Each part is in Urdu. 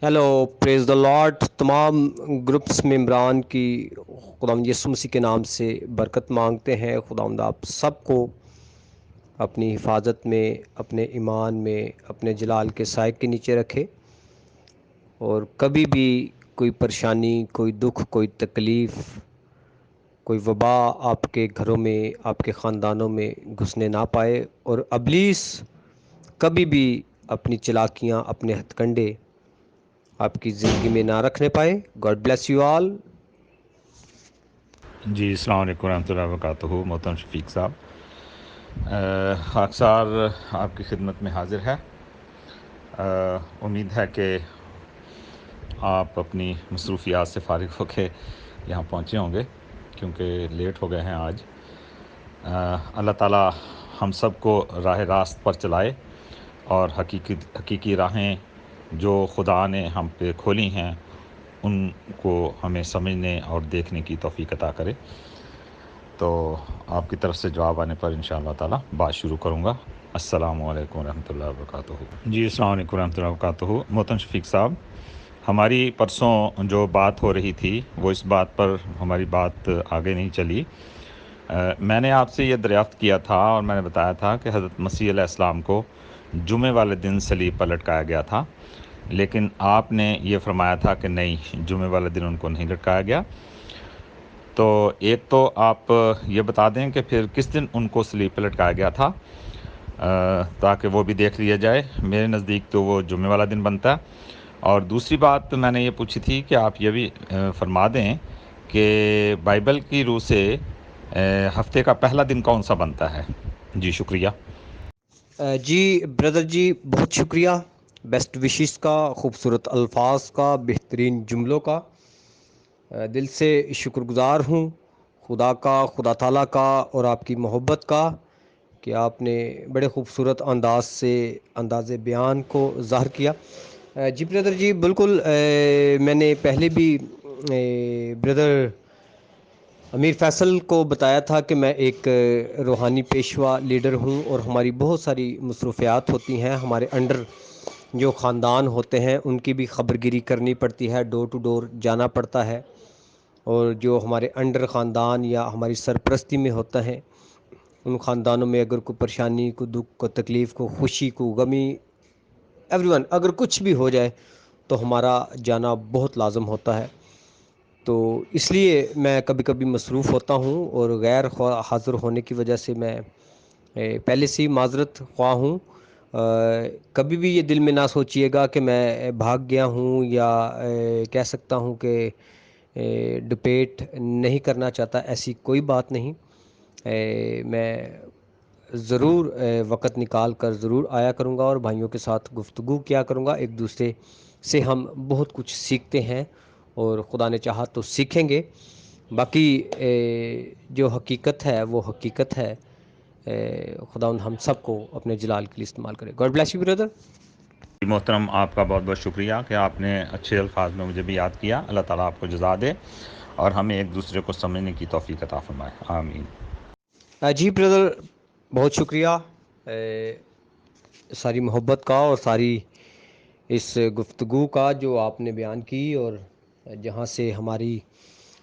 ہیلو، پریز دا لارڈ. تمام گروپس ممبران کی خداوند یسوع مسیح کے نام سے برکت مانگتے ہیں. خداوند آپ سب کو اپنی حفاظت میں، اپنے ایمان میں، اپنے جلال کے سائے کے نیچے رکھے، اور کبھی بھی کوئی پریشانی، کوئی دکھ، کوئی تکلیف، کوئی وبا آپ کے گھروں میں، آپ کے خاندانوں میں گھسنے نہ پائے، اور ابلیس کبھی بھی اپنی چلاکیاں، اپنے ہتھ کنڈے آپ کی زندگی میں نہ رکھنے پائے. God bless you all. جی السلام علیکم ورحمۃ اللہ وبرکاتہ. محترم شفیق صاحب، خاکسار آپ کی خدمت میں حاضر ہے. امید ہے کہ آپ اپنی مصروفیات سے فارغ ہو کے یہاں پہنچے ہوں گے، کیونکہ لیٹ ہو گئے ہیں آج. اللہ تعالیٰ ہم سب کو راہ راست پر چلائے، اور حقیقی راہیں جو خدا نے ہم پہ کھولی ہیں ان کو ہمیں سمجھنے اور دیکھنے کی توفیق عطا کرے. تو آپ کی طرف سے جواب آنے پر انشاءاللہ تعالیٰ بات شروع کروں گا. السلام علیکم ورحمۃ اللہ وبرکاتہ. جی السلام علیکم ورحمۃ اللہ وبرکاتہ. محترم شفیق صاحب، ہماری پرسوں جو بات ہو رہی تھی وہ اس بات پر ہماری بات آگے نہیں چلی. میں نے آپ سے یہ دریافت کیا تھا اور میں نے بتایا تھا کہ حضرت مسیح علیہ السلام کو جمعے والے دن صلیب پر لٹکایا گیا تھا، لیکن آپ نے یہ فرمایا تھا کہ نہیں، جمعے والے دن ان کو نہیں لٹکایا گیا. تو ایک تو آپ یہ بتا دیں کہ پھر کس دن ان کو صلیب پہ لٹکایا گیا تھا، تاکہ وہ بھی دیکھ لیا جائے. میرے نزدیک تو وہ جمعے والا دن بنتا ہے. اور دوسری بات میں نے یہ پوچھی تھی کہ آپ یہ بھی فرما دیں کہ بائبل کی روح سے ہفتے کا پہلا دن کون سا بنتا ہے. جی شکریہ. جی بردر جی، بہت شکریہ. بیسٹ وشز کا، خوبصورت الفاظ کا، بہترین جملوں کا. دل سے شکر گزار ہوں خدا کا، خدا تعالیٰ کا، اور آپ کی محبت کا، کہ آپ نے بڑے خوبصورت انداز سے انداز بیان کو ظاہر کیا. جی بردر جی، بالکل. میں نے پہلے بھی بردر امیر فیصل کو بتایا تھا کہ میں ایک روحانی پیشوا لیڈر ہوں، اور ہماری بہت ساری مصروفیات ہوتی ہیں. ہمارے انڈر جو خاندان ہوتے ہیں ان کی بھی خبر گیری کرنی پڑتی ہے، ڈور ٹو ڈور جانا پڑتا ہے. اور جو ہمارے انڈر خاندان یا ہماری سرپرستی میں ہوتا ہے، ان خاندانوں میں اگر کوئی پریشانی، کوئی دکھ، کوئی تکلیف، کوئی خوشی، کوئی غمی، ایوری ون، اگر کچھ بھی ہو جائے تو ہمارا جانا بہت لازم ہوتا ہے. تو اس لیے میں کبھی کبھی مصروف ہوتا ہوں، اور غیر حاضر ہونے کی وجہ سے میں پہلے سے ہی معذرت خواہ ہوں. کبھی بھی یہ دل میں نہ سوچیے گا کہ میں بھاگ گیا ہوں، یا کہہ سکتا ہوں کہ ڈپیٹ نہیں کرنا چاہتا. ایسی کوئی بات نہیں. میں ضرور وقت نکال کر ضرور آیا کروں گا، اور بھائیوں کے ساتھ گفتگو کیا کروں گا. ایک دوسرے سے ہم بہت کچھ سیکھتے ہیں، اور خدا نے چاہا تو سیکھیں گے. باقی جو حقیقت ہے وہ حقیقت ہے. خداوند ہم سب کو اپنے جلال کے لیے استعمال کرے. God bless you brother. محترم، آپ کا بہت بہت شکریہ کہ آپ نے اچھے الفاظ میں مجھے بھی یاد کیا. اللہ تعالیٰ آپ کو جزا دے اور ہمیں ایک دوسرے کو سمجھنے کی توفیق عطا فرمائے. آمین. جی بردر، بہت شکریہ ساری محبت کا اور ساری اس گفتگو کا جو آپ نے بیان کی. اور جہاں سے ہماری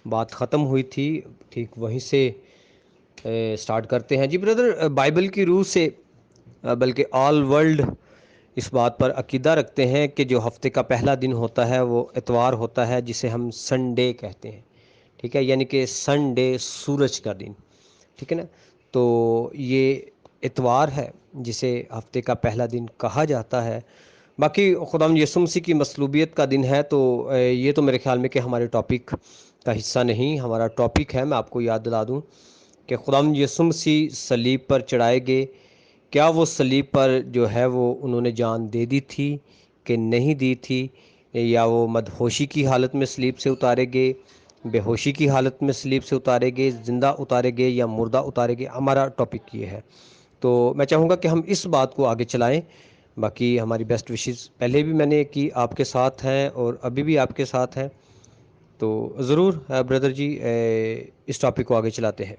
بات ختم ہوئی تھی ٹھیک وہیں سے سٹارٹ کرتے ہیں. جی بردر، بائبل کی روح سے، بلکہ آل ورلڈ اس بات پر عقیدہ رکھتے ہیں کہ جو ہفتے کا پہلا دن ہوتا ہے وہ اتوار ہوتا ہے، جسے ہم سنڈے کہتے ہیں. ٹھیک ہے، یعنی کہ سنڈے سورج کا دن. ٹھیک ہے نا. تو یہ اتوار ہے جسے ہفتے کا پہلا دن کہا جاتا ہے. باقی خداوند یسوع مسیح کی مصلوبیت کا دن ہے. تو یہ تو میرے خیال میں کہ ہمارے ٹاپک کا حصہ نہیں. ہمارا ٹاپک ہے، میں آپ کو یاد دلا دوں کہ خداوند یسوع مسیح صلیب پر چڑھائے گئے. کیا وہ صلیب پر جو ہے وہ انہوں نے جان دے دی تھی کہ نہیں دی تھی، یا وہ مدہوشی کی حالت میں صلیب سے اتارے گئے، بے ہوشی کی حالت میں صلیب سے اتارے گئے، زندہ اتارے گئے یا مردہ اتارے گئے. ہمارا ٹاپک یہ ہے. تو میں چاہوں گا کہ ہم اس بات کو آگے چلائیں. باقی ہماری بیسٹ وشز پہلے بھی میں نے کی، آپ کے ساتھ ہیں اور ابھی بھی آپ کے ساتھ ہیں. تو ضرور بردر جی اس ٹاپک کو آگے چلاتے ہیں.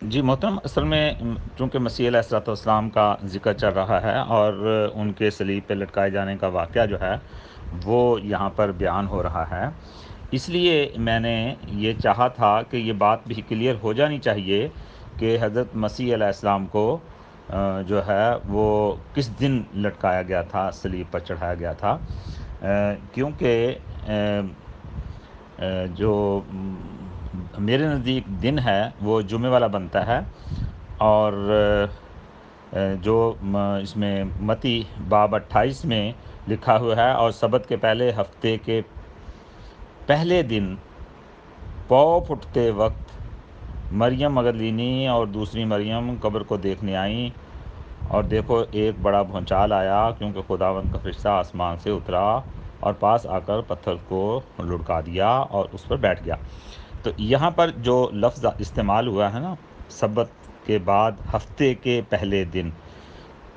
جی محترم، اصل میں چونکہ مسیح علیہ الصلوۃ والسلام کا ذکر چل رہا ہے، اور ان کے صلیب پہ لٹکائے جانے کا واقعہ جو ہے وہ یہاں پر بیان ہو رہا ہے. اس لیے میں نے یہ چاہا تھا کہ یہ بات بھی کلیئر ہو جانی چاہیے کہ حضرت مسیح علیہ السلام کو جو ہے وہ کس دن لٹکایا گیا تھا، صلیب پر چڑھایا گیا تھا. کیونکہ جو میرے نزدیک دن ہے وہ جمعے والا بنتا ہے، اور جو اس میں متی باب 28 میں لکھا ہوا ہے، اور سبت کے پہلے ہفتے کے پہلے دن پو پھٹتے وقت مریم مگدلینی اور دوسری مریم قبر کو دیکھنے آئیں، اور دیکھو ایک بڑا بھونچال آیا، کیونکہ خداوند کا فرشتہ آسمان سے اترا اور پاس آ کر پتھر کو لڑکا دیا اور اس پر بیٹھ گیا. تو یہاں پر جو لفظ استعمال ہوا ہے نا، سبت کے بعد ہفتے کے پہلے دن،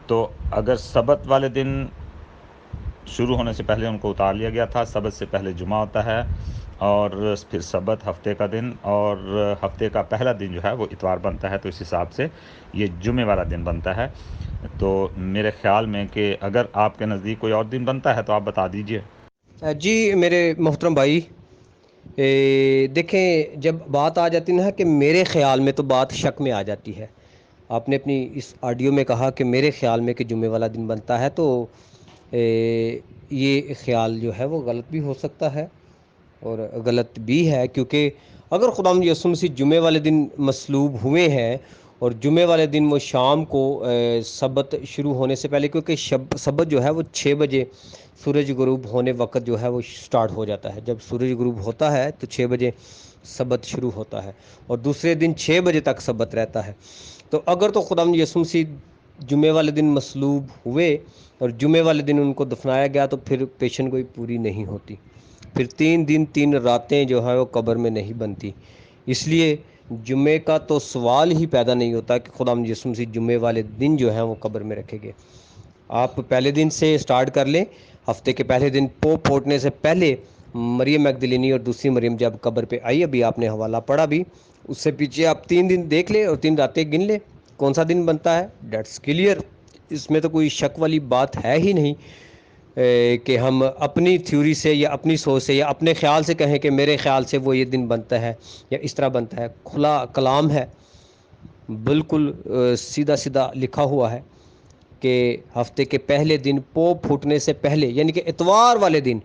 تو اگر سبت والے دن شروع ہونے سے پہلے ان کو اتار لیا گیا تھا، سبت سے پہلے جمعہ ہوتا ہے، اور پھر سبت ہفتے کا دن، اور ہفتے کا پہلا دن جو ہے وہ اتوار بنتا ہے، تو اس حساب سے یہ جمعے والا دن بنتا ہے. تو میرے خیال میں کہ اگر آپ کے نزدیک کوئی اور دن بنتا ہے تو آپ بتا دیجئے. جی میرے محترم بھائی، دیکھیں جب بات آ جاتی نا کہ میرے خیال میں، تو بات شک میں آ جاتی ہے. آپ نے اپنی اس آڈیو میں کہا کہ میرے خیال میں کہ جمعے والا دن بنتا ہے، تو یہ خیال جو ہے وہ غلط بھی ہو سکتا ہے اور غلط بھی ہے، کیونکہ اگر خداوند یسوع مسیح جمعے والے دن مصلوب ہوئے ہیں، اور جمعے والے دن وہ شام کو سبت شروع ہونے سے پہلے، کیونکہ سبت جو ہے وہ 6 بجے سورج غروب ہونے وقت جو ہے وہ سٹارٹ ہو جاتا ہے. جب سورج غروب ہوتا ہے تو 6 بجے سبت شروع ہوتا ہے، اور دوسرے دن 6 بجے تک سبت رہتا ہے. تو اگر تو خداوند یسوع مسیح جمعے والے دن مصلوب ہوئے اور جمعے والے دن ان کو دفنایا گیا، تو پھر پیشن گوئی پوری نہیں ہوتی، پھر 3 دن 3 راتیں جو ہے وہ قبر میں نہیں بنتی. اس لیے جمعے کا تو سوال ہی پیدا نہیں ہوتا کہ خداوند یسوع مسیح جمعے والے دن جو ہیں وہ قبر میں رکھے گئے. آپ پہلے دن سے سٹارٹ کر لیں. ہفتے کے پہلے دن پھوٹنے سے پہلے مریم مگدلینی اور دوسری مریم جب قبر پہ آئی، ابھی آپ نے حوالہ پڑھا بھی، اس سے پیچھے آپ 3 دن دیکھ لیں اور 3 راتیں گن لیں، کون سا دن بنتا ہے. Dates clear. اس میں تو کوئی شک والی بات ہے ہی نہیں کہ ہم اپنی تھیوری سے یا اپنی سوچ سے یا اپنے خیال سے کہیں کہ میرے خیال سے وہ یہ دن بنتا ہے یا اس طرح بنتا ہے. کھلا کلام ہے، بالکل سیدھا سیدھا لکھا ہوا ہے کہ ہفتے کے پہلے دن پھوٹنے سے پہلے، یعنی کہ اتوار والے دن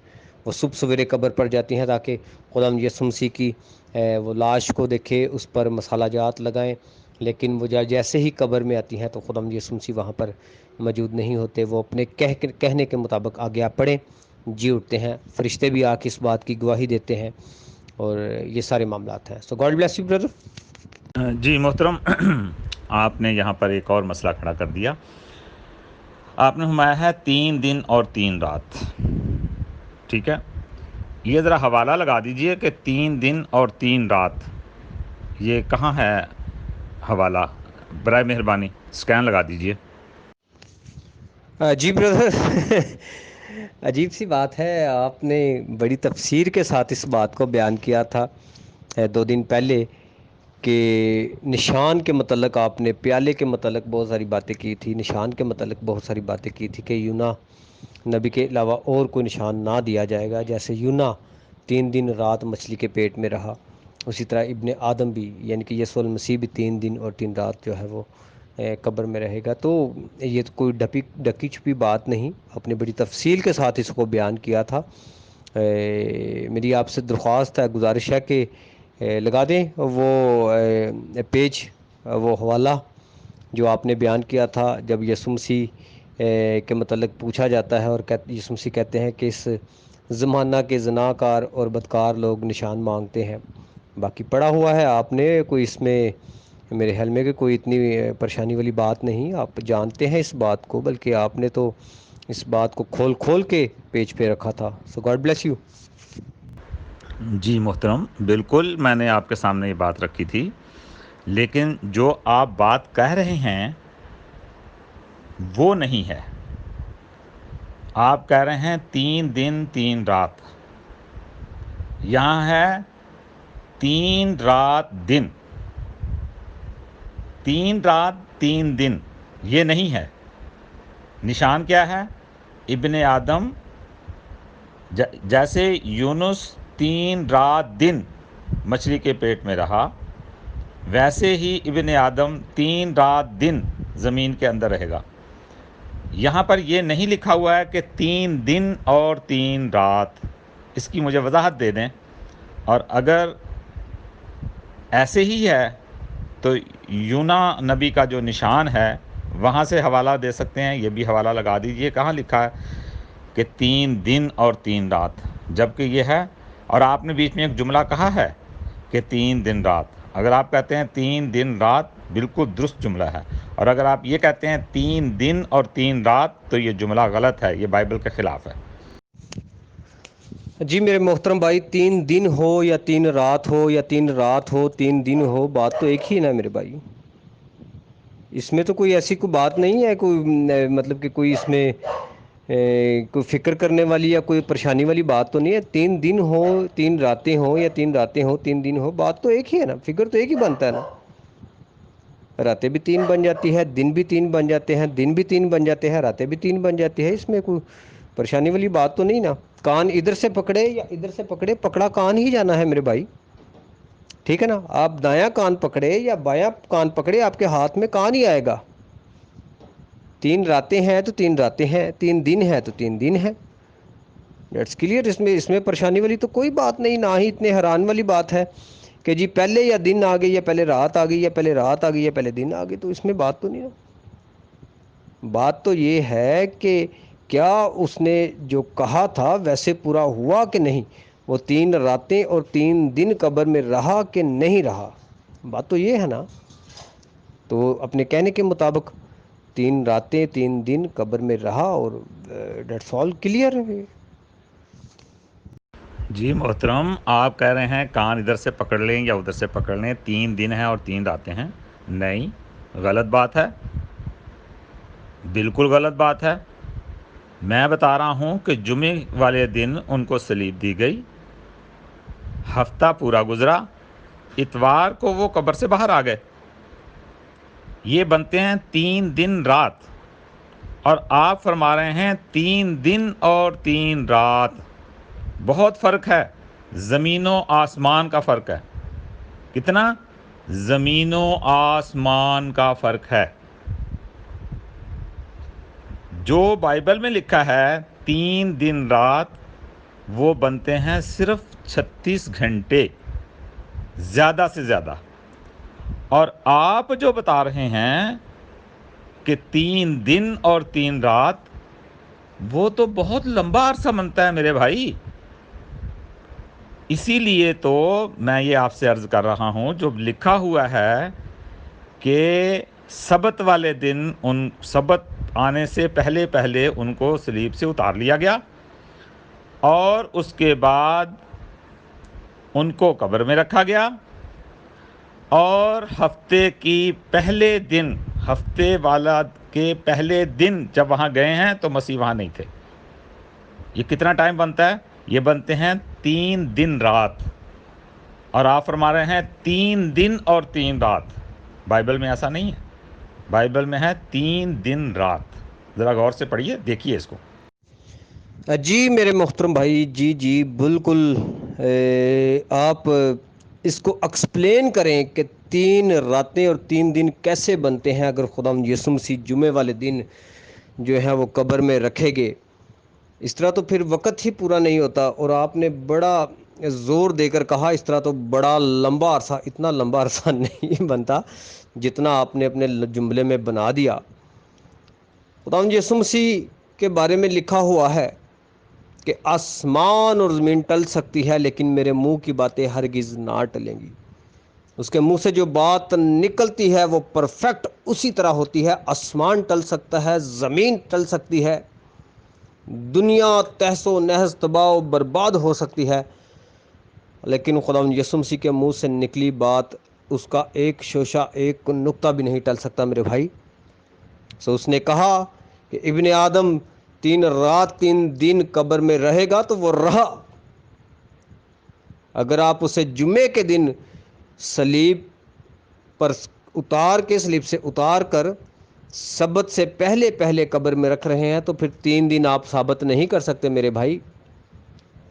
وہ صبح سویرے قبر پر جاتی ہیں، تاکہ خداوند یسوع مسیح کی وہ لاش کو دیکھے، اس پر مصالحہ جات لگائیں. لیکن وہ جیسے ہی قبر میں آتی ہیں تو خداوند یسوع مسیح وہاں پر موجود نہیں ہوتے. وہ اپنے کہنے کے مطابق آگے آپ پڑھیں، جی اٹھتے ہیں. فرشتے بھی آ کے اس بات کی گواہی دیتے ہیں، اور یہ سارے معاملات ہیں. So God bless you brother. جی محترم، آپ نے یہاں پر ایک اور مسئلہ کھڑا کر دیا. آپ نے فرمایا ہے 3 دن اور 3 رات، ٹھیک ہے. یہ ذرا حوالہ لگا دیجئے کہ 3 دن اور 3 رات یہ کہاں ہے حوالہ، برائے مہربانی سکین لگا دیجئے. جی بردر، عجیب سی بات ہے، آپ نے بڑی تفسیر کے ساتھ اس بات کو بیان کیا تھا 2 دن پہلے، کہ نشان کے متعلق آپ نے پیالے کے متعلق بہت ساری باتیں کی تھی، نشان کے متعلق بہت ساری باتیں کی تھی کہ یونا نبی کے علاوہ اور کوئی نشان نہ دیا جائے گا. جیسے یونا 3 دن رات مچھلی کے پیٹ میں رہا، اسی طرح ابن آدم بھی، یعنی کہ یسوع المسیح بھی 3 دن اور 3 رات جو ہے وہ قبر میں رہے گا. تو یہ تو کوئی ڈکی چھپی بات نہیں، آپ نے بڑی تفصیل کے ساتھ اس کو بیان کیا تھا. میری آپ سے درخواست ہے، گزارش ہے کہ لگا دیں وہ پیج، وہ حوالہ جو آپ نے بیان کیا تھا، جب یسوع مسیح کے متعلق پوچھا جاتا ہے اور یسوع مسیح کہتے ہیں کہ اس زمانہ کے زناکار اور بدکار لوگ نشان مانگتے ہیں. باقی پڑھا ہوا ہے آپ نے، کوئی اس میں میرے خیال میں کہ کوئی اتنی پریشانی والی بات نہیں، آپ جانتے ہیں اس بات کو، بلکہ آپ نے تو اس بات کو کھول کھول کے پیج پہ رکھا تھا. So God bless you. جی محترم، بالکل میں نے آپ کے سامنے یہ بات رکھی تھی، لیکن جو آپ بات کہہ رہے ہیں وہ نہیں ہے. آپ کہہ رہے ہیں 3 دن 3 رات، یہاں ہے 3 رات دن، 3 رات 3 دن، یہ نہیں ہے. نشان کیا ہے؟ ابن آدم جیسے یونس 3 رات دن مچھلی کے پیٹ میں رہا، ویسے ہی ابن آدم 3 رات دن زمین کے اندر رہے گا۔ یہاں پر یہ نہیں لکھا ہوا ہے کہ 3 دن اور 3 رات، اس کی مجھے وضاحت دے دیں، اور اگر ایسے ہی ہے تو یونا نبی کا جو نشان ہے وہاں سے حوالہ دے سکتے ہیں، یہ بھی حوالہ لگا دیجئے، کہاں لکھا ہے کہ 3 دن اور 3 رات، جبکہ یہ ہے، اور آپ نے بیچ میں ایک جملہ کہا ہے کہ 3 دن رات۔ اگر آپ کہتے ہیں 3 دن رات، بالکل درست جملہ ہے، اور اگر آپ یہ کہتے ہیں 3 دن اور 3 رات تو یہ جملہ غلط ہے، یہ بائبل کے خلاف ہے۔ جی میرے محترم بھائی، 3 دن ہو یا 3 رات ہو یا 3 رات ہو 3 دن ہو، بات تو ایک ہی ہے نا میرے بھائی۔ اس میں تو کوئی ایسی کوئی بات نہیں ہے، کوئی مطلب کہ کوئی اس میں کوئی فکر کرنے والی یا کوئی پریشانی والی بات تو نہیں ہے۔ 3 دن ہو 3 راتیں ہوں یا 3 راتیں ہوں 3 دن ہو، بات تو ایک ہی ہے نا، فکر تو ایک ہی بنتا ہے نا۔ راتیں بھی 3 بن جاتی ہے، دن بھی 3 بن جاتے ہیں، دن بھی 3 بن جاتے ہیں، راتیں بھی 3 بن جاتی ہے، اس میں کوئی پریشانی والی بات تو نہیں نا۔ کان ادھر سے پکڑے یا ادھر سے پکڑے، پکڑا کان ہی جانا ہے میرے بھائی، ٹھیک ہے نا۔ آپ دایاں کان پکڑے یا بایاں کان پکڑے، آپ کے ہاتھ میں کان ہی آئے گا۔ 3 راتیں ہیں تو 3 راتیں ہیں، 3 دن ہیں تو 3 دن ہیں، دیٹس کلیئر۔ اس میں پریشانی والی تو کوئی بات نہیں، نہ ہی اتنے حیران والی بات ہے کہ جی پہلے یا دن آ گئی یا پہلے رات آ گئی یا پہلے رات آ گئی یا پہلے دن آ گئی، تو اس میں بات تو نہیں نا۔ بات تو یہ ہے کہ کیا اس نے جو کہا تھا ویسے پورا ہوا کہ نہیں، وہ 3 راتیں اور 3 دن قبر میں رہا کہ نہیں رہا، بات تو یہ ہے نا۔ تو اپنے کہنے کے مطابق 3 راتیں 3 دن قبر میں رہا، اور دیٹس آل کلیئر ہے۔ جی محترم، آپ کہہ رہے ہیں کان ادھر سے پکڑ لیں یا ادھر سے پکڑ لیں، 3 دن ہیں اور 3 راتیں ہیں، نہیں، غلط بات ہے، بالکل غلط بات ہے۔ میں بتا رہا ہوں کہ جمعے والے دن ان کو صلیب دی گئی، ہفتہ پورا گزرا، اتوار کو وہ قبر سے باہر آ گئے، یہ بنتے ہیں 3 دن رات، اور آپ فرما رہے ہیں 3 دن اور 3 رات، بہت فرق ہے، زمین و آسمان کا فرق ہے۔ کتنا؟ زمین و آسمان کا فرق ہے۔ جو بائبل میں لکھا ہے 3 دن رات، وہ بنتے ہیں صرف 36 گھنٹے، زیادہ سے زیادہ، اور آپ جو بتا رہے ہیں کہ 3 دن اور 3 رات، وہ تو بہت لمبا عرصہ بنتا ہے میرے بھائی۔ اسی لیے تو میں یہ آپ سے عرض کر رہا ہوں، جو لکھا ہوا ہے کہ سبت والے دن، ان سبت آنے سے پہلے پہلے ان کو صلیب سے اتار لیا گیا، اور اس کے بعد ان کو قبر میں رکھا گیا، اور ہفتے کی پہلے دن، ہفتے والا کے پہلے دن جب وہاں گئے ہیں تو مسیح وہاں نہیں تھے۔ یہ کتنا ٹائم بنتا ہے؟ یہ بنتے ہیں 3 دن رات، اور آپ فرما رہے ہیں 3 دن اور 3 رات۔ بائبل میں ایسا نہیں ہے، بائبل میں ہے 3 دن رات۔ ذرا غور سے پڑھیے، دیکھیے اس کو۔ جی میرے محترم بھائی، جی بالکل، آپ اس کو ایکسپلین کریں کہ 3 راتیں اور 3 دن کیسے بنتے ہیں اگر خداوند یسوع مسیح جمعے والے دن جو ہے وہ قبر میں رکھے گے۔ اس طرح تو پھر وقت ہی پورا نہیں ہوتا، اور آپ نے بڑا زور دے کر کہا اس طرح تو بڑا لمبا عرصہ، اتنا لمبا عرصہ نہیں بنتا جتنا آپ نے اپنے جملے میں بنا دیا۔ خداوند یسوع مسیح کے بارے میں لکھا ہوا ہے کہ آسمان اور زمین ٹل سکتی ہے لیکن میرے منہ کی باتیں ہرگز نہ ٹلیں گی۔ اس کے منہ سے جو بات نکلتی ہے وہ پرفیکٹ اسی طرح ہوتی ہے۔ آسمان ٹل سکتا ہے، زمین ٹل سکتی ہے، دنیا تہس و نہس تباہ و برباد ہو سکتی ہے، لیکن خداوند یسوع مسیح کے منہ سے نکلی بات، اس کا ایک شوشہ ایک نقطہ بھی نہیں ٹل سکتا میرے بھائی۔ اس نے کہا کہ ابن آدم 3 رات 3 دن قبر میں رہے گا، تو وہ رہا۔ اگر آپ اسے جمعے کے دن صلیب پر اتار کے، صلیب سے اتار کر سبت سے پہلے پہلے قبر میں رکھ رہے ہیں، تو پھر 3 دن آپ ثابت نہیں کر سکتے میرے بھائی۔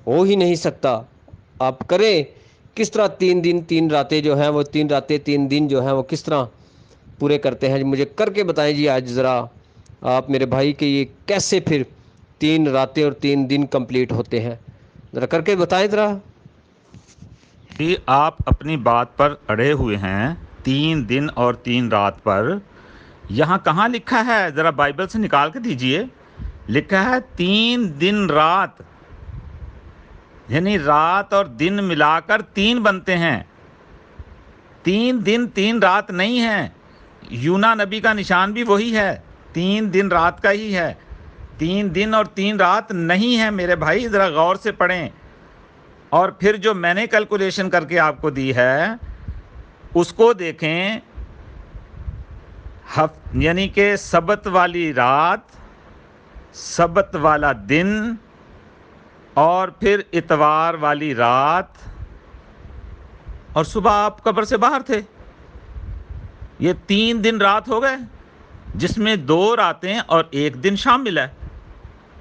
ہو ہی نہیں سکتا. آپ کریں کس طرح 3 دن 3 راتیں جو ہیں وہ 3 راتیں 3 دن جو ہیں وہ کس طرح پورے کرتے ہیں؟ مجھے کر کے بتائیں جی آج ذرا آپ میرے بھائی کہ یہ کیسے پھر 3 راتیں اور 3 دن کمپلیٹ ہوتے ہیں، ذرا کر کے بتائیں ذرا. جی آپ اپنی بات پر اڑے ہوئے ہیں 3 دن اور 3 رات پر. یہاں کہاں لکھا ہے؟ ذرا بائبل سے نکال کے دیجئے. لکھا ہے 3 دن رات، یعنی رات اور دن ملا کر 3 بنتے ہیں. 3 دن 3 رات نہیں ہے. یونا نبی کا نشان بھی وہی ہے، 3 دن رات کا ہی ہے. 3 دن اور 3 رات نہیں ہے میرے بھائی، ذرا غور سے پڑھیں. اور پھر جو میں نے کیلکولیشن کر کے آپ کو دی ہے اس کو دیکھیں. یعنی کہ سبت والی رات، سبت والا دن اور پھر اتوار والی رات، اور صبح آپ قبر سے باہر تھے. یہ 3 دن رات ہو گئے جس میں 2 راتیں اور 1 دن شامل ہے.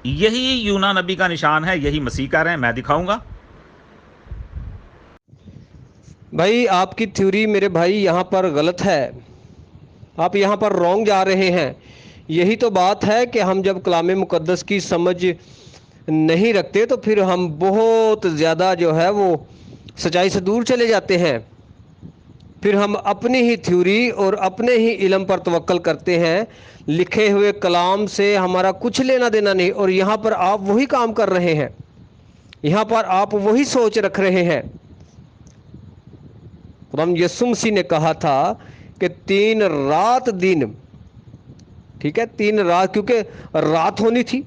یہی یونا نبی کا نشان ہے، یہی مسیح کہہ رہے ہیں. میں دکھاؤں گا. بھائی آپ کی تھیوری میرے بھائی یہاں پر غلط ہے، آپ یہاں پر رونگ جا رہے ہیں. یہی تو بات ہے کہ ہم جب کلام مقدس کی سمجھ نہیں رکھتے تو پھر ہم بہت زیادہ جو ہے وہ سچائی سے دور چلے جاتے ہیں. پھر ہم اپنی ہی تھیوری اور اپنے ہی علم پر توکل کرتے ہیں. لکھے ہوئے کلام سے ہمارا کچھ لینا دینا نہیں. اور یہاں پر آپ وہی کام کر رہے ہیں، یہاں پر آپ وہی سوچ رکھ رہے ہیں. خداوند یسوع مسیح نے کہا تھا کہ 3 رات دن، ٹھیک ہے 3 رات، کیونکہ رات ہونی تھی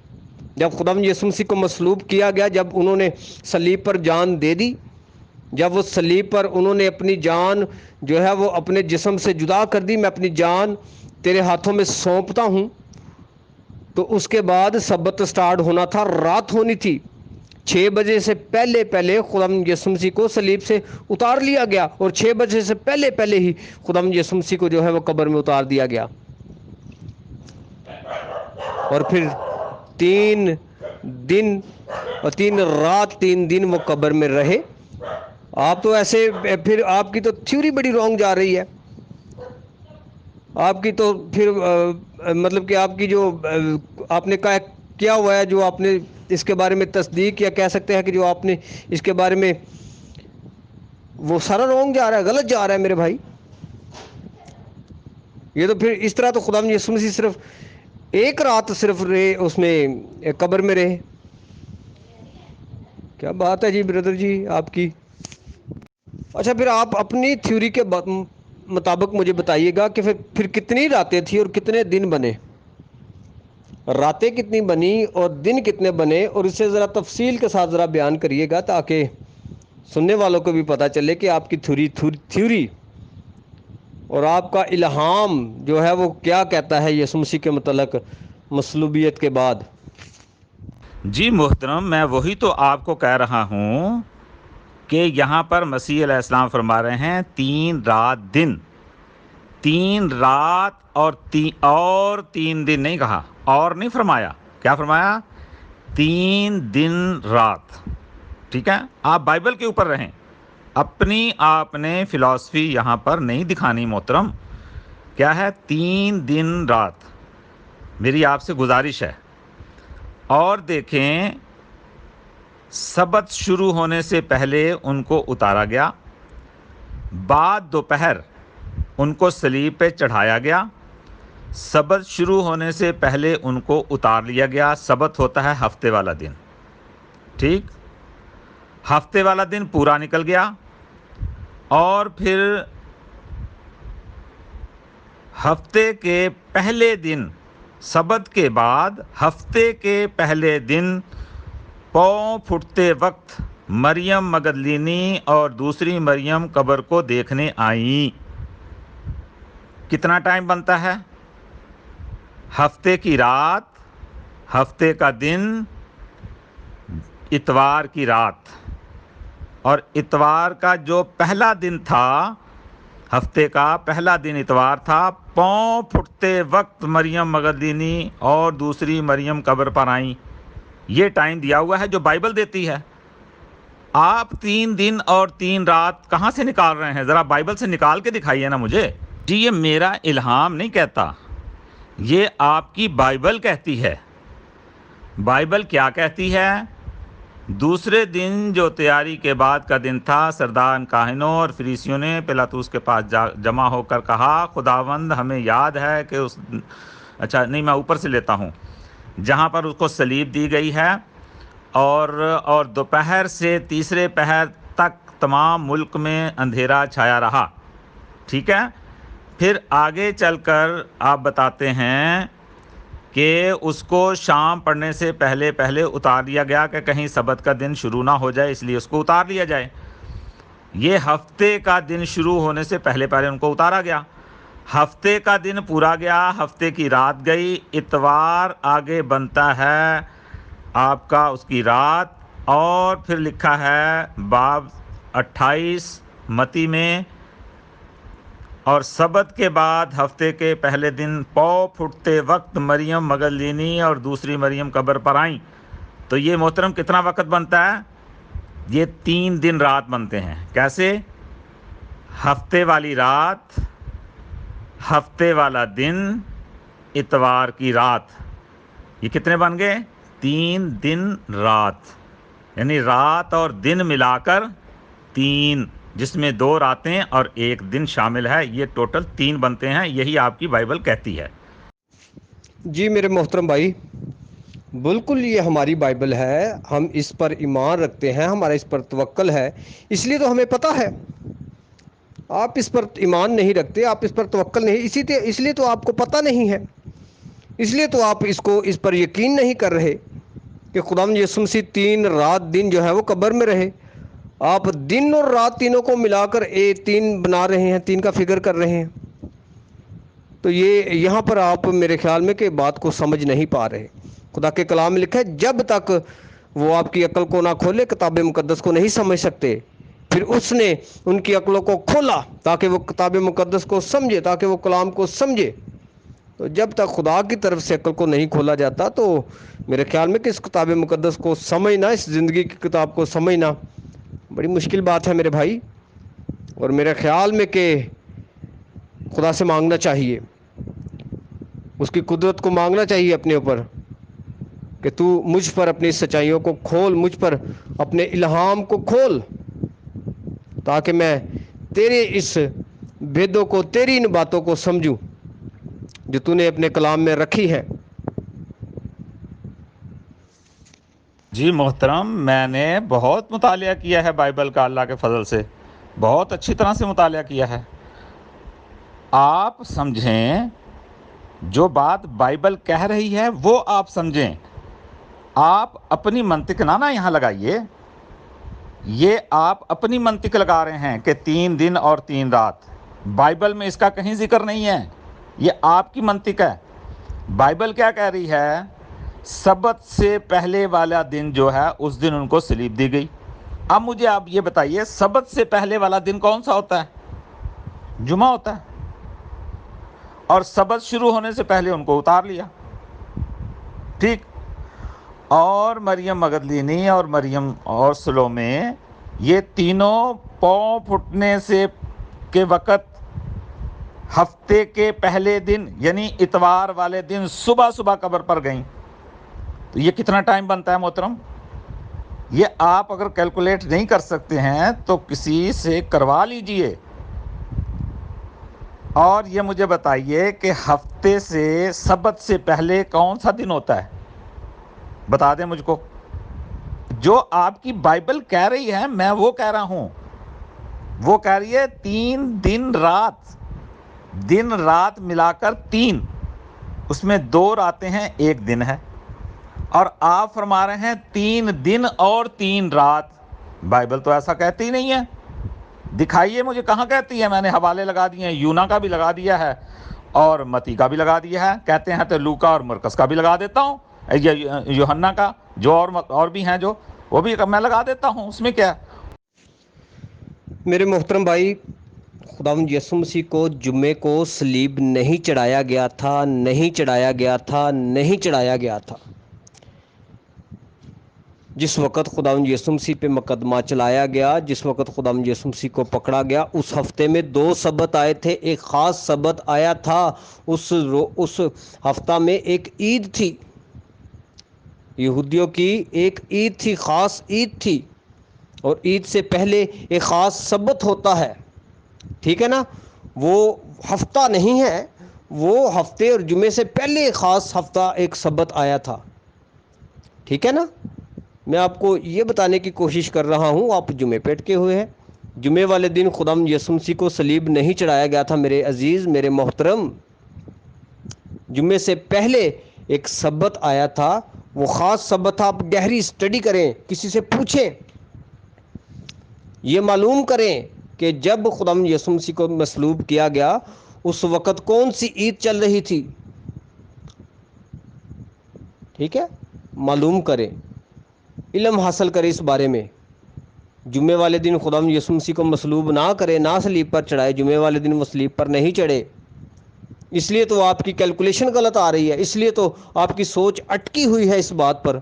جب خداوند یسوع مسیح کو مصلوب کیا گیا. جب انہوں نے صلیب پر جان دے دی، جب وہ صلیب پر انہوں نے اپنی جان جو ہے وہ اپنے جسم سے جدا کر دی، میں اپنی جان تیرے ہاتھوں میں سونپتا ہوں، تو اس کے بعد سبت سٹارٹ ہونا تھا، رات ہونی تھی. 6 بجے سے پہلے خداوند یسوع مسیح کو صلیب سے اتار لیا گیا، اور 6 بجے سے پہلے ہی خداوند یسوع مسیح کو جو ہے وہ قبر میں اتار دیا گیا. اور پھر 3 دن اور 3 رات 3 دن وہ قبر میں رہے. آپ تو ایسے پھر آپ کی تو تھیوری بڑی رونگ جا رہی ہے. آپ کی تو پھر مطلب کہ آپ کی جو آپ نے کیا ہوا ہے، جو آپ نے اس کے بارے میں تصدیق یا کہہ سکتے ہیں کہ جو آپ نے اس کے بارے میں، وہ سارا رونگ جا رہا ہے، غلط جا رہا ہے میرے بھائی. یہ تو پھر اس طرح تو خداوند یسوع مسیح صرف 1 رات صرف رہے اس میں قبر میں رہے. کیا بات ہے جی بردر جی آپ کی. اچھا پھر آپ اپنی تھیوری کے مطابق مجھے بتائیے گا کہ پھر کتنی راتیں تھیں اور کتنے دن بنے؟ راتیں کتنی بنی اور دن کتنے بنے؟ اور اسے ذرا تفصیل کے ساتھ ذرا بیان کریے گا تاکہ سننے والوں کو بھی پتہ چلے کہ آپ کی تھیوری اور آپ کا الہام جو ہے وہ کیا کہتا ہے یسوع مسیح کے متعلق مصلوبیت کے بعد. جی محترم، میں وہی تو آپ کو کہہ رہا ہوں کہ یہاں پر مسیح علیہ السلام فرما رہے ہیں 3 رات دن، 3 رات اور 3 دن نہیں کہا، اور نہیں فرمایا. کیا فرمایا؟ 3 دن رات. ٹھیک ہے، آپ بائبل کے اوپر رہیں، اپنی آپ نے فلسفی یہاں پر نہیں دکھانی محترم. کیا ہے؟ 3 دن رات. میری آپ سے گزارش ہے. اور دیکھیں، سبت شروع ہونے سے پہلے ان کو اتارا گیا، بعد دوپہر ان کو صلیب پہ چڑھایا گیا. سبت شروع ہونے سے پہلے ان کو اتار لیا گیا. سبت ہوتا ہے ہفتے والا دن، ٹھیک؟ ہفتے والا دن پورا نکل گیا، اور پھر ہفتے کے پہلے دن، سبت کے بعد ہفتے کے پہلے دن پاؤں پھٹتے وقت مریم مگدلینی اور دوسری مریم قبر کو دیکھنے آئیں. کتنا ٹائم بنتا ہے؟ ہفتے کی رات، ہفتے کا دن، اتوار کی رات. اور اتوار کا جو پہلا دن تھا، ہفتے کا پہلا دن اتوار تھا. پاؤں پھٹتے وقت مریم مگدلینی اور دوسری مریم قبر پر آئیں. یہ ٹائم دیا ہوا ہے جو بائبل دیتی ہے. آپ 3 دن اور 3 رات کہاں سے نکال رہے ہیں؟ ذرا بائبل سے نکال کے دکھائیے نا مجھے. جی یہ میرا الہام نہیں کہتا، یہ آپ کی بائبل کہتی ہے. بائبل کیا کہتی ہے؟ دوسرے دن جو تیاری کے بعد کا دن تھا، سردار کاہنوں اور فریسیوں نے پیلاطس کے پاس جمع ہو کر کہا، خداوند ہمیں یاد ہے کہ اچھا نہیں، میں اوپر سے لیتا ہوں، جہاں پر اس کو صلیب دی گئی ہے، اور دوپہر سے تیسرے پہر تک تمام ملک میں اندھیرا چھایا رہا. ٹھیک ہے. پھر آگے چل کر آپ بتاتے ہیں کہ اس کو شام پڑنے سے پہلے اتار دیا گیا کہ کہیں سبت کا دن شروع نہ ہو جائے، اس لیے اس کو اتار دیا جائے. یہ ہفتے کا دن شروع ہونے سے پہلے ان کو اتارا گیا. ہفتے کا دن پورا گیا، ہفتے کی رات گئی، اتوار آگے بنتا ہے آپ کا اس کی رات. اور پھر لکھا ہے باب 28 متی میں، اور سبت کے بعد ہفتے کے پہلے دن پو پھٹتے وقت مریم مگدلینی اور دوسری مریم قبر پر آئیں. تو یہ محترم کتنا وقت بنتا ہے؟ یہ 3 دن رات بنتے ہیں. کیسے؟ ہفتے والی رات، ہفتے والا دن، اتوار کی رات. یہ کتنے بن گئے؟ 3 دن رات. یعنی رات اور دن ملا کر 3، جس میں 2 راتیں اور 1 دن شامل ہے. یہ ٹوٹل 3 بنتے ہیں. یہی آپ کی بائبل کہتی ہے. جی میرے محترم بھائی، بالکل یہ ہماری بائبل ہے، ہم اس پر ایمان رکھتے ہیں، ہمارا اس پر توکل ہے، اس لیے تو ہمیں پتہ ہے. آپ اس پر ایمان نہیں رکھتے، آپ اس پر توکل نہیں، اس لیے تو آپ کو پتہ نہیں ہے، اس لیے تو آپ اس پر یقین نہیں کر رہے کہ خداوند یسوع مسیح 3 رات دن جو ہے وہ قبر میں رہے. آپ دن اور رات تینوں کو ملا کر 3 بنا رہے ہیں، 3 کا فگر کر رہے ہیں. تو یہاں پر آپ میرے خیال میں کہ بات کو سمجھ نہیں پا رہے. خدا کے کلام میں لکھا ہے جب تک وہ آپ کی عقل کو نہ کھولے کتاب مقدس کو نہیں سمجھ سکتے. پھر اس نے ان کی عقلوں کو کھولا تاکہ وہ کتاب مقدس کو سمجھے، تاکہ وہ کلام کو سمجھے. تو جب تک خدا کی طرف سے عقل کو نہیں کھولا جاتا تو میرے خیال میں کہ اس کتاب مقدس کو سمجھنا، اس زندگی کی کتاب کو سمجھنا بڑی مشکل بات ہے میرے بھائی. اور میرے خیال میں کہ خدا سے مانگنا چاہیے، اس کی قدرت کو مانگنا چاہیے اپنے اوپر کہ تو مجھ پر اپنی سچائیوں کو کھول، مجھ پر اپنے الہام کو کھول، تاکہ میں تیرے اس بھیدوں کو، تیری ان باتوں کو سمجھوں جو تو نے اپنے کلام میں رکھی ہے. جی محترم، میں نے بہت مطالعہ کیا ہے بائبل کا، اللہ کے فضل سے بہت اچھی طرح سے مطالعہ کیا ہے. آپ سمجھیں، جو بات بائبل کہہ رہی ہے وہ آپ سمجھیں. آپ اپنی منطق نہ یہاں لگائیے. یہ آپ اپنی منطق لگا رہے ہیں کہ 3 دن اور 3 رات. بائبل میں اس کا کہیں ذکر نہیں ہے، یہ آپ کی منطق ہے. بائبل کیا کہہ رہی ہے؟ سبت سے پہلے والا دن جو ہے اس دن ان کو صلیب دی گئی. اب مجھے آپ یہ بتائیے، سبت سے پہلے والا دن کون سا ہوتا ہے؟ جمعہ ہوتا ہے. اور سبت شروع ہونے سے پہلے ان کو اتار لیا. ٹھیک. اور مریم مگدلینی اور مریم اور سلومے، یہ تینوں پاؤں پھٹنے سے کے وقت ہفتے کے پہلے دن یعنی اتوار والے دن صبح قبر پر گئیں. تو یہ کتنا ٹائم بنتا ہے محترم؟ یہ آپ اگر کیلکولیٹ نہیں کر سکتے ہیں تو کسی سے کروا لیجئے. اور یہ مجھے بتائیے کہ ہفتے سے سبت سے پہلے کون سا دن ہوتا ہے؟ بتا دیں مجھ کو. جو آپ کی بائبل کہہ رہی ہے میں وہ کہہ رہا ہوں. وہ کہہ رہی ہے 3 دن رات، دن رات ملا کر 3، اس میں 2 راتیں ہیں، 1 دن ہے. اور آپ فرما رہے ہیں 3 دن اور 3 رات. بائبل تو ایسا کہتی ہی نہیں ہے. دکھائیے مجھے کہاں کہتی ہے. میں نے حوالے لگا دیے ہیں، یونا کا بھی لگا دیا ہے اور متی کا بھی لگا دیا ہے. کہتے ہیں تو لوکا اور مرکس کا بھی لگا دیتا ہوں، یوحنا کا جو اور بھی ہیں جو وہ بھی میں لگا دیتا ہوں. اس میں کیا ہے؟ میرے محترم بھائی، خداوند یسوع مسیح کو جمعے کو صلیب نہیں چڑھایا گیا تھا، نہیں چڑھایا گیا تھا، نہیں چڑھایا گیا تھا. جس وقت خداوند یسوع مسیح پہ مقدمہ چلایا گیا، جس وقت خداوند یسوع مسیح کو پکڑا گیا، اس ہفتے میں 2 سبت آئے تھے، ایک خاص سبت آیا تھا۔ اس ہفتہ میں ایک عید تھی، یہودیوں کی ایک عید تھی، خاص عید تھی، اور عید سے پہلے ایک خاص سبت ہوتا ہے، ٹھیک ہے نا؟ وہ ہفتہ نہیں ہے، وہ ہفتے اور جمعے سے پہلے خاص ہفتہ ایک سبت آیا تھا، ٹھیک ہے نا؟ میں آپ کو یہ بتانے کی کوشش کر رہا ہوں، آپ جمعے پہ اٹکے ہوئے ہیں۔ جمعے والے دن خداوند یسوع مسیح کو صلیب نہیں چڑھایا گیا تھا میرے عزیز، میرے محترم۔ جمعے سے پہلے ایک سبت آیا تھا، وہ خاص سبت تھا۔ آپ گہری اسٹڈی کریں، کسی سے پوچھیں، یہ معلوم کریں کہ جب خداوند یسوع مسیح کو مصلوب کیا گیا اس وقت کون سی عید چل رہی تھی، ٹھیک ہے؟ معلوم کریں، علم حاصل کریں اس بارے میں۔ جمعے والے دن خداوند یسوع مسیح کو مصلوب نہ کرے، نہ صلیب پر چڑھائے، جمعے والے دن وہ صلیب پر نہیں چڑھے، اس لیے تو آپ کی کیلکولیشن غلط آ رہی ہے، اس لیے تو آپ کی سوچ اٹکی ہوئی ہے اس بات پر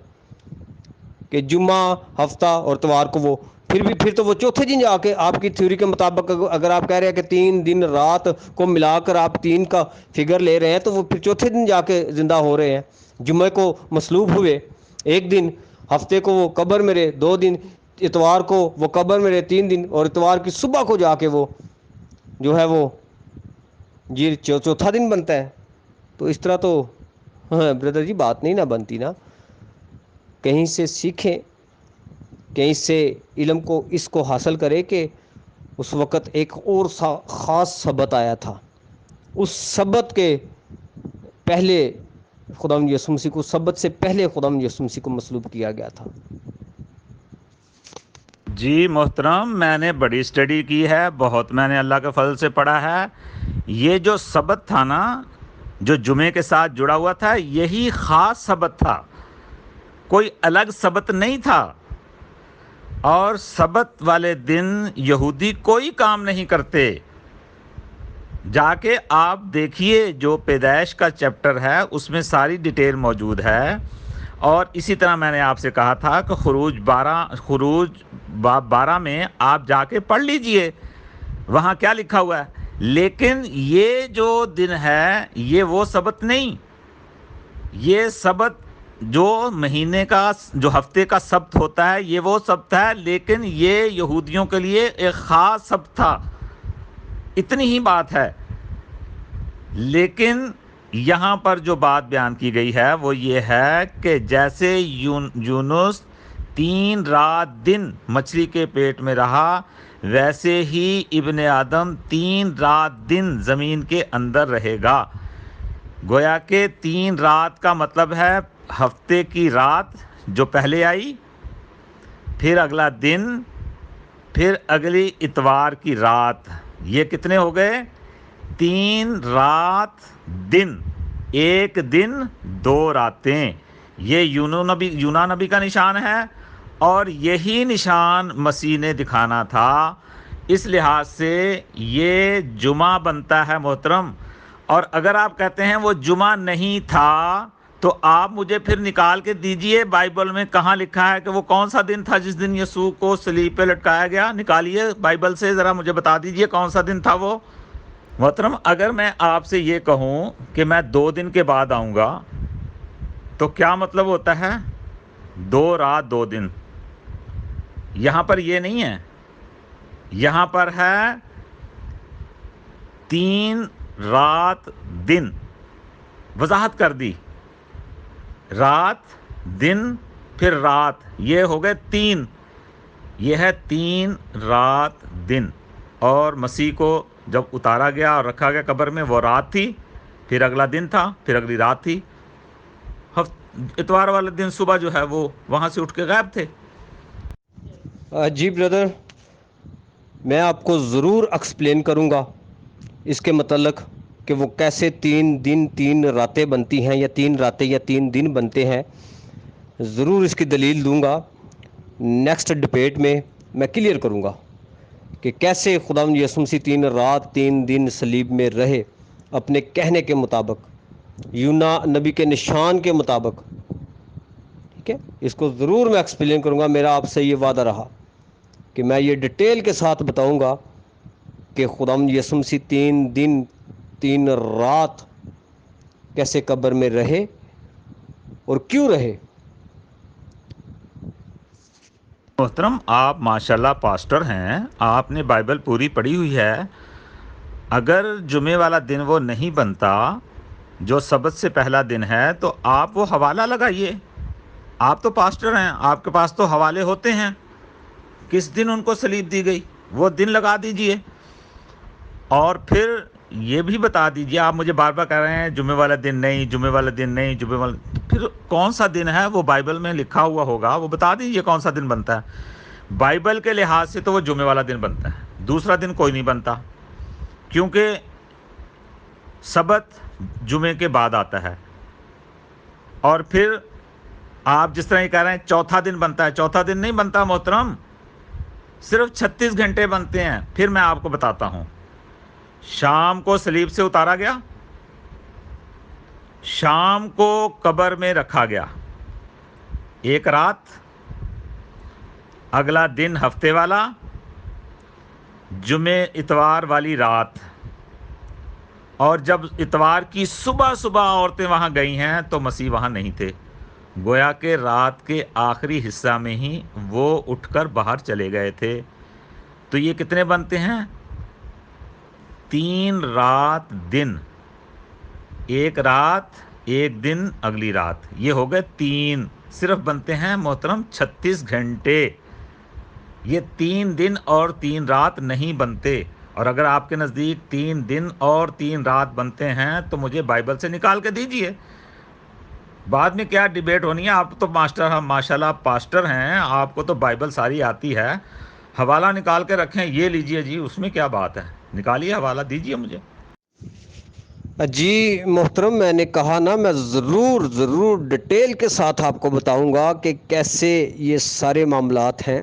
کہ جمعہ، ہفتہ اور اتوار کو وہ پھر تو وہ چوتھے دن جا کے آپ کی تھیوری کے مطابق اگر آپ کہہ رہے ہیں کہ 3 دن رات کو ملا کر آپ 3 کا فگر لے رہے ہیں تو وہ پھر چوتھے دن جا کے زندہ ہو رہے ہیں۔ جمعے کو مصلوب ہوئے 1 دن، ہفتے کو وہ قبر میں رہے 2 دن، اتوار کو وہ قبر میں رہے 3 دن، اور اتوار کی صبح کو جا کے وہ جو ہے وہ جی چوتھا دن بنتا ہے۔ تو اس طرح تو ہاں بردر جی بات نہیں نہ بنتی نا۔ کہیں سے سیکھیں، کہیں سے علم کو اس کو حاصل کرے کہ اس وقت ایک اور خاص سبت آیا تھا، اس سبت کے پہلے خداوند یسوع مسیح کو، سبت سے پہلے خداوند یسوع مسیح کو مصلوب کیا گیا تھا۔ جی محترم، میں نے بڑی اسٹڈی کی ہے، بہت میں نے اللہ کے فضل سے پڑھا ہے۔ یہ جو سبت تھا نا، جو جمعے کے ساتھ جڑا ہوا تھا، یہی خاص سبت تھا، کوئی الگ سبت نہیں تھا۔ اور سبت والے دن یہودی کوئی کام نہیں کرتے۔ جا کے آپ دیکھیے جو پیدائش کا چیپٹر ہے اس میں ساری ڈیٹیل موجود ہے۔ اور اسی طرح میں نے آپ سے کہا تھا کہ خروج باب 12 میں آپ جا کے پڑھ لیجئے، وہاں کیا لکھا ہوا ہے۔ لیکن یہ جو دن ہے یہ وہ سبت نہیں، یہ سبت جو مہینے کا، جو ہفتے کا سبت ہوتا ہے، یہ وہ سبت ہے، لیکن یہ یہودیوں کے لیے ایک خاص سبت تھا، اتنی ہی بات ہے۔ لیکن یہاں پر جو بات بیان کی گئی ہے وہ یہ ہے کہ جیسے یونس 3 رات دن مچھلی کے پیٹ میں رہا، ویسے ہی ابن آدم 3 رات دن زمین کے اندر رہے گا۔ گویا کہ 3 رات کا مطلب ہے ہفتے کی رات جو پہلے آئی، پھر اگلا دن، پھر اگلی اتوار کی رات، یہ کتنے ہو گئے؟ 3 رات دن، 1 دن 2 راتیں۔ یہ یونا نبی کا نشان ہے، اور یہی نشان مسیح نے دکھانا تھا۔ اس لحاظ سے یہ جمعہ بنتا ہے محترم۔ اور اگر آپ کہتے ہیں وہ جمعہ نہیں تھا تو آپ مجھے پھر نکال کے دیجئے بائبل میں کہاں لکھا ہے کہ وہ کون سا دن تھا جس دن یسوع کو صلیب پہ لٹکایا گیا۔ نکالیے بائبل سے، ذرا مجھے بتا دیجئے کون سا دن تھا وہ۔ محترم، اگر میں آپ سے یہ کہوں کہ میں 2 دن کے بعد آؤں گا تو کیا مطلب ہوتا ہے؟ 2 رات 2 دن۔ یہاں پر یہ نہیں ہے، یہاں پر ہے 3 رات دن، وضاحت کر دی، رات دن پھر رات، یہ ہو گئے 3، یہ ہے 3 رات دن۔ اور مسیح کو جب اتارا گیا اور رکھا گیا قبر میں، وہ رات تھی، پھر اگلا دن تھا، پھر اگلی رات تھی۔ اتوار والے دن صبح جو ہے وہ وہاں سے اٹھ کے غائب تھے۔ جی بردر، میں آپ کو ضرور ایکسپلین کروں گا اس کے متعلق کہ وہ کیسے 3 دن 3 راتیں بنتی ہیں، یا 3 راتیں یا 3 دن بنتے ہیں۔ ضرور اس کی دلیل دوں گا، نیکسٹ ڈبیٹ میں میں کلیئر کروں گا کہ کیسے خداوند یسوع مسیح 3 رات 3 دن صلیب میں رہے، اپنے کہنے کے مطابق، یونا نبی کے نشان کے مطابق، ٹھیک ہے، اس کو ضرور میں ایکسپلین کروں گا. میرا آپ سے یہ وعدہ رہا کہ میں یہ ڈیٹیل کے ساتھ بتاؤں گا کہ خداوند یسوع مسیح 3 دن 3 رات کیسے قبر میں رہے اور کیوں رہے. محترم، آپ ماشاءاللہ پاسٹر ہیں، آپ نے بائبل پوری پڑھی ہوئی ہے. اگر جمعے والا دن وہ نہیں بنتا جو سبت سے پہلا دن ہے تو آپ وہ حوالہ لگائیے. آپ تو پاسٹر ہیں، آپ کے پاس تو حوالے ہوتے ہیں. کس دن ان کو صلیب دی گئی وہ دن لگا دیجئے، اور پھر یہ بھی بتا دیجئے. آپ مجھے بار بار کہہ رہے ہیں جمعے والا دن نہیں، جمعے والا دن نہیں، جمعے والا، پھر کون سا دن ہے وہ بائبل میں لکھا ہوا ہوگا، وہ بتا دیجئے کون سا دن بنتا ہے. بائبل کے لحاظ سے تو وہ جمعے والا دن بنتا ہے، دوسرا دن کوئی نہیں بنتا، کیونکہ سبت جمعے کے بعد آتا ہے. اور پھر آپ جس طرح یہ کہہ رہے ہیں چوتھا دن بنتا ہے، چوتھا دن نہیں بنتا محترم، صرف 36 گھنٹے بنتے ہیں. پھر میں آپ کو بتاتا ہوں. شام کو صلیب سے اتارا گیا، شام کو قبر میں رکھا گیا، ایک رات، اگلا دن ہفتے والا، جمعے اتوار والی رات. اور جب اتوار کی صبح عورتیں وہاں گئی ہیں تو مسیح وہاں نہیں تھے. گویا کہ رات کے آخری حصہ میں ہی وہ اٹھ کر باہر چلے گئے تھے. تو یہ کتنے بنتے ہیں؟ 3 رات دن، ایک رات، ایک دن، اگلی رات، یہ ہو گئے 3. صرف بنتے ہیں محترم 36 گھنٹے. یہ 3 دن اور 3 رات نہیں بنتے. اور اگر آپ کے نزدیک 3 دن اور 3 رات بنتے ہیں تو مجھے بائبل سے نکال کے دیجئے. بعد میں کیا ڈیبیٹ ہونی ہے. آپ تو ماشاءاللہ پاسٹر ہیں، آپ کو تو بائبل ساری آتی ہے. حوالہ نکال کے رکھیں، یہ لیجئے جی، اس میں کیا بات ہے، نکالیے حوالہ، دیجئے مجھے. جی محترم، میں نے کہا نا، میں ضرور ڈیٹیل کے ساتھ آپ کو بتاؤں گا کہ کیسے یہ سارے معاملات ہیں،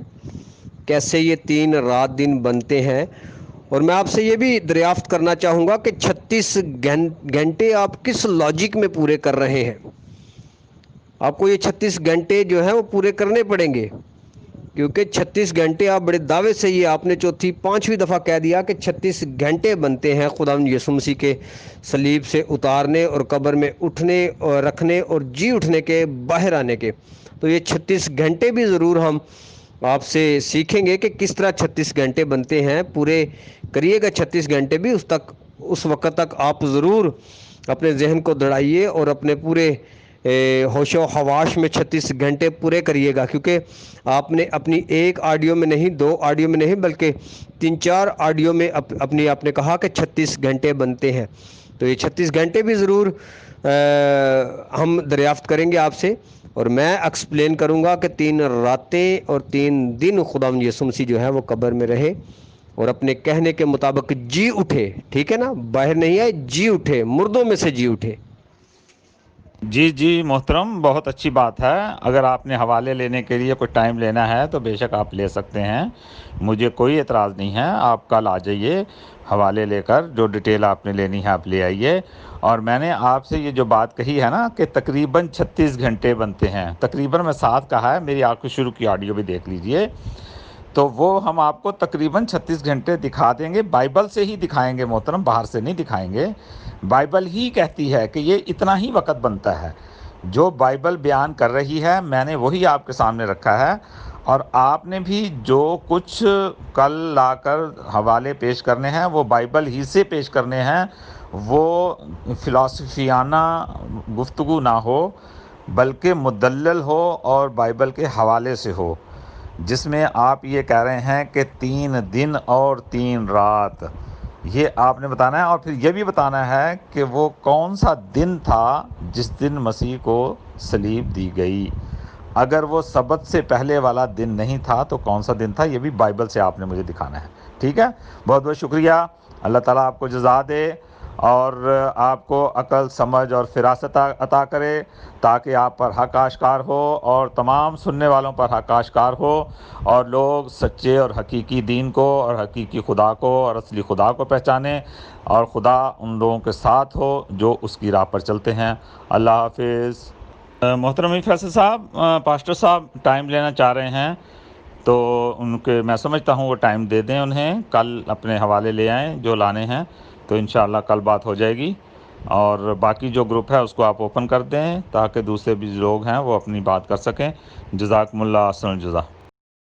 کیسے یہ 3 رات دن بنتے ہیں. اور میں آپ سے یہ بھی دریافت کرنا چاہوں گا کہ 36 گھنٹے آپ کس لاجک میں پورے کر رہے ہیں. آپ کو یہ 36 گھنٹے جو ہیں وہ پورے کرنے پڑیں گے، کیونکہ 36 گھنٹے آپ بڑے دعوے سے، یہ آپ نے چوتھی 5ویں دفعہ کہہ دیا کہ 36 گھنٹے بنتے ہیں خداوند یسوع مسیح کے صلیب سے اتارنے اور قبر میں اٹھنے اور رکھنے اور جی اٹھنے کے، باہر آنے کے. تو یہ 36 گھنٹے بھی ضرور ہم آپ سے سیکھیں گے کہ کس طرح 36 گھنٹے بنتے ہیں. پورے کریے گا 36 گھنٹے بھی. اس وقت تک آپ ضرور اپنے ذہن کو دوڑائیے اور اپنے پورے ہوش و حواس میں 36 گھنٹے پورے کریے گا، کیونکہ آپ نے اپنی ایک آڈیو میں نہیں، 2 آڈیو میں نہیں، بلکہ 3-4 آڈیو میں آپ نے کہا کہ 36 گھنٹے بنتے ہیں. تو یہ 36 گھنٹے بھی ضرور ہم دریافت کریں گے آپ سے، اور میں ایکسپلین کروں گا کہ 3 راتیں اور 3 دن خداوند یسوع مسیح جو ہے وہ قبر میں رہے اور اپنے کہنے کے مطابق جی اٹھے. ٹھیک ہے نا، باہر نہیں آئے، جی اٹھے، مردوں میں سے جی اٹھے. جی محترم، بہت اچھی بات ہے. اگر آپ نے حوالے لینے کے لیے کوئی ٹائم لینا ہے تو بے شک آپ لے سکتے ہیں، مجھے کوئی اعتراض نہیں ہے. آپ کل آ جائیے حوالے لے کر، جو ڈیٹیل آپ نے لینی ہے آپ لے آئیے. اور میں نے آپ سے یہ جو بات کہی ہے نا کہ تقریباً 36 گھنٹے بنتے ہیں، تقریباً میں ساتھ کہا ہے، میری آپ کو شروع کی آڈیو بھی دیکھ لیجئے. تو وہ ہم آپ کو تقریباً 36 گھنٹے دکھا دیں گے، بائبل سے ہی دکھائیں گے محترم، باہر سے نہیں دکھائیں گے. بائبل ہی کہتی ہے کہ یہ اتنا ہی وقت بنتا ہے. جو بائبل بیان کر رہی ہے میں نے وہی آپ کے سامنے رکھا ہے، اور آپ نے بھی جو کچھ کل لا کر حوالے پیش کرنے ہیں وہ بائبل ہی سے پیش کرنے ہیں. وہ فلسفیانہ گفتگو نہ ہو، بلکہ مدلل ہو اور بائبل کے حوالے سے ہو، جس میں آپ یہ کہہ رہے ہیں کہ 3 دن اور 3 رات، یہ آپ نے بتانا ہے. اور پھر یہ بھی بتانا ہے کہ وہ کون سا دن تھا جس دن مسیح کو صلیب دی گئی. اگر وہ سبت سے پہلے والا دن نہیں تھا تو کون سا دن تھا، یہ بھی بائبل سے آپ نے مجھے دکھانا ہے. ٹھیک ہے، بہت بہت شکریہ. اللہ تعالیٰ آپ کو جزا دے اور آپ کو عقل، سمجھ اور فراست عطا کرے، تاکہ آپ پر حق آشکار ہو اور تمام سننے والوں پر حق آشکار ہو، اور لوگ سچے اور حقیقی دین کو اور حقیقی خدا کو اور اصلی خدا کو پہچانیں، اور خدا ان لوگوں کے ساتھ ہو جو اس کی راہ پر چلتے ہیں. اللہ حافظ. محترم امیر فیصل صاحب، پاسٹر صاحب ٹائم لینا چاہ رہے ہیں تو ان کے میں سمجھتا ہوں وہ ٹائم دے دیں انہیں، کل اپنے حوالے لے آئیں جو لانے ہیں، تو انشاءاللہ کل بات ہو جائے گی، اور باقی جو گروپ ہے اس کو آپ اوپن کر دیں تاکہ دوسرے بھی لوگ ہیں وہ اپنی بات کر سکیں۔ جزاکم اللہ احسن الجزا۔